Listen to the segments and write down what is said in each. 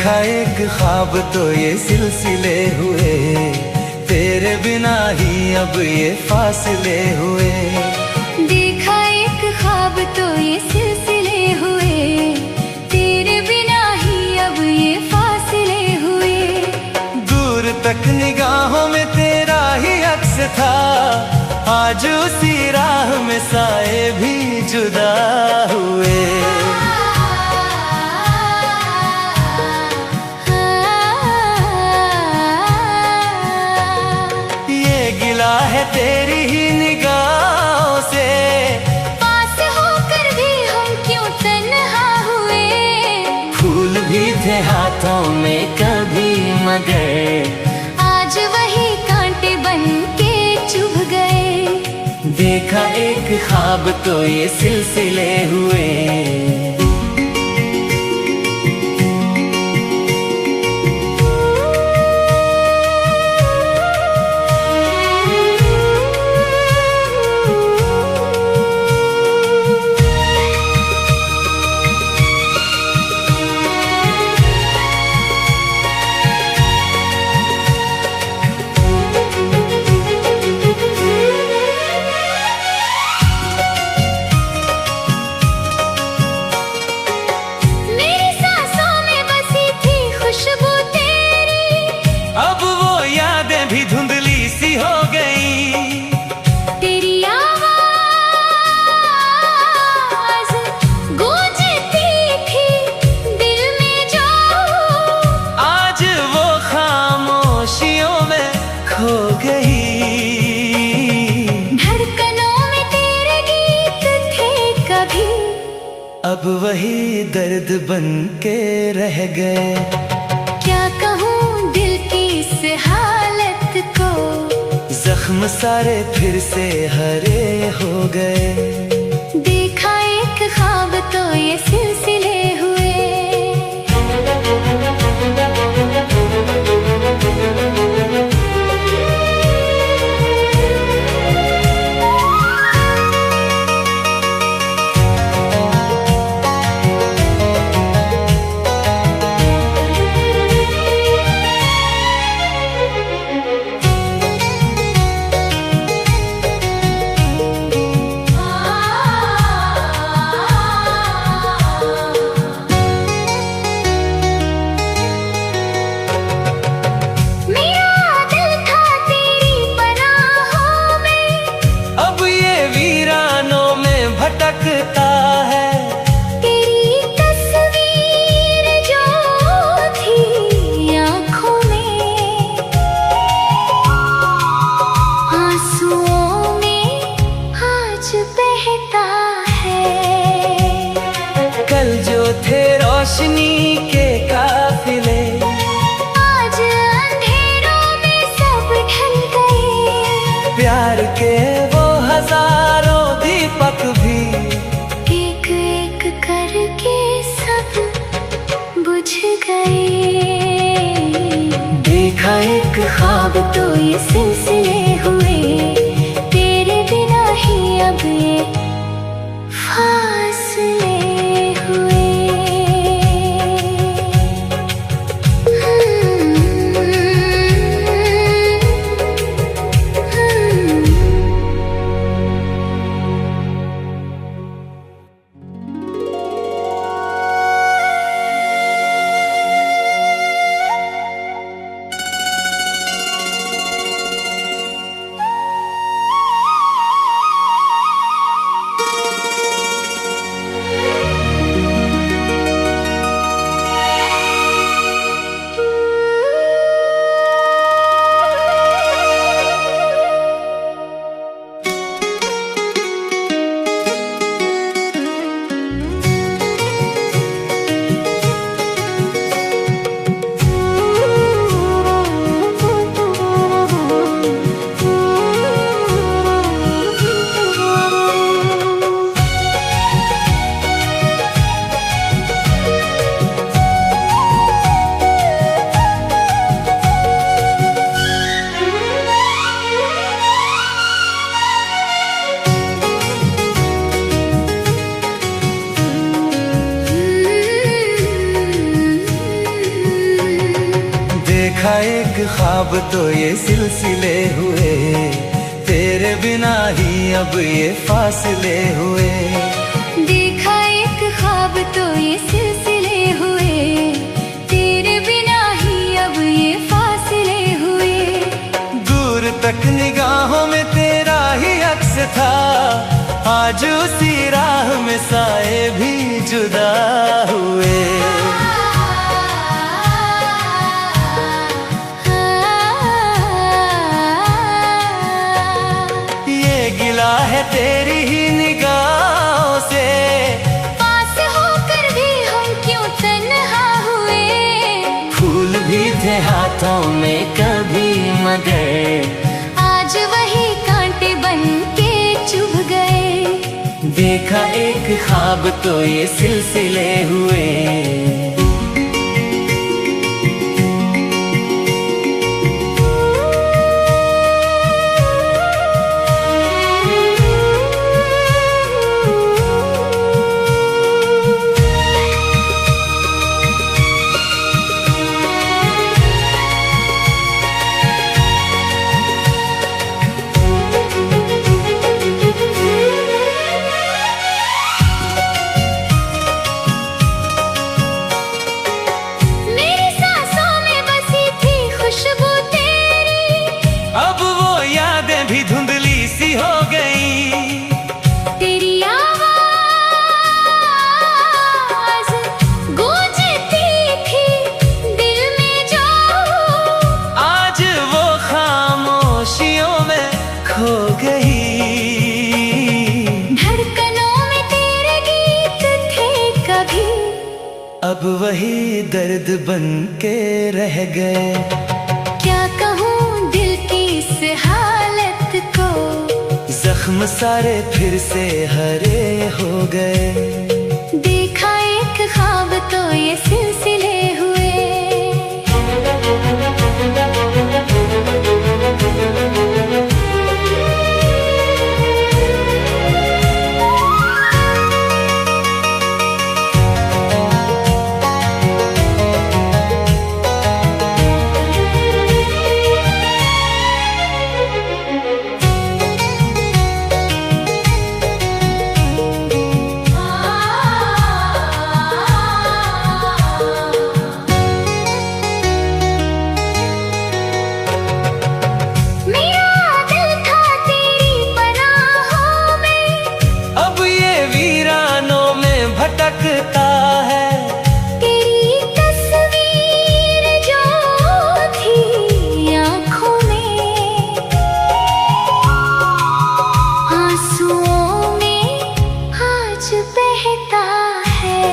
देखा एक ख्वाब तो ये सिलसिले हुए, तेरे बिना ही अब ये फासले हुए। देखा एक ख्वाब तो ये सिलसिले हुए, तेरे बिना ही अब ये फासले हुए। दूर तक निगाहों में तेरा ही अक्स था, आज उसी राह में साए भी जुदा हुए। गिला है तेरी ही निगाहों से, पास होकर भी हम क्यों तन्हा हुए। फूल भी थे हाथों में कभी मगर आज वही कांटे बन के चुभ गए। देखा एक ख्वाब तो ये सिलसिले हुए। भी धुंधली सी हो गई तेरी आवाज गूंजती थी दिल में जो, आज वो खामोशियों में खो गई। धड़कनों में तेरे गीत थे कभी, अब वही दर्द बन के रह गए। क्या कहूँ दिल की इस हालत को, जख्म सारे फिर से हरे हो गए। देखा एक ख्वाब तो ये सिलसिले हुए। भटकता है तेरी तस्वीर जो थी आँखों में, आंसुओं में आज बहता है। कल जो थे रोशनी के काफिले, आज अंधेरों में सब ढल गए। प्यार के वो हजारों दीपक भी एक एक करके सब बुझ गए। देखा एक ख्वाब तो ये सिलसिले हुए, तेरे बिना ही अब ये फासले हुए। ख्वाब तो ये सिलसिले हुए, तेरे बिना ही अब ये फासले हुए। देखा एक ख्वाब तो ये सिलसिले हुए, तेरे बिना ही अब ये फासले हुए। दूर तक निगाहों में तेरा ही अक्स था, आज उसी राह में साए भी जुदा हुए। गिला है तेरी ही निगाहों से, पास होकर भी हम क्यों तन्हा हुए। फूल भी थे हाथों में कभी मगर आज वही कांटे बन के चुभ गए। देखा एक ख्वाब तो ये सिलसिले हुए। अब वो यादें भी धुंधली सी हो गई, तेरी आवाज़ गूंजती थी दिल में जो, आज वो खामोशियों में खो गई। धड़कनों में तेरे गीत थे कभी, अब वही दर्द बन के रह गए। क्या कहूँ दिल की इस हालत को, जख्म सारे फिर से हरे हो गए। देखा एक ख्वाब तो ये सिलसिले हुए। भटकता है तेरी तस्वीर जो थी आँखों में, आंसुओं में आज बहता है।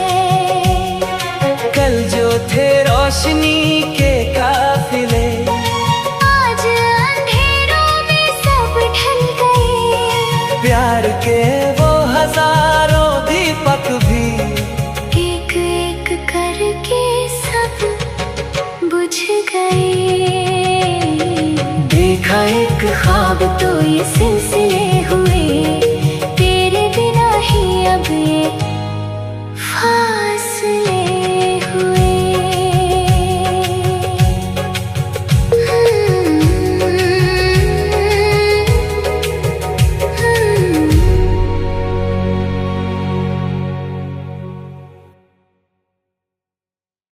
कल जो थे रोशनी के काफिले, आज अंधेरों में सब ढल गए। प्यार के वो हजारों दीपक भी एक एक करके सब बुझ गए। देखा एक ख्वाब तो ये सिलसिले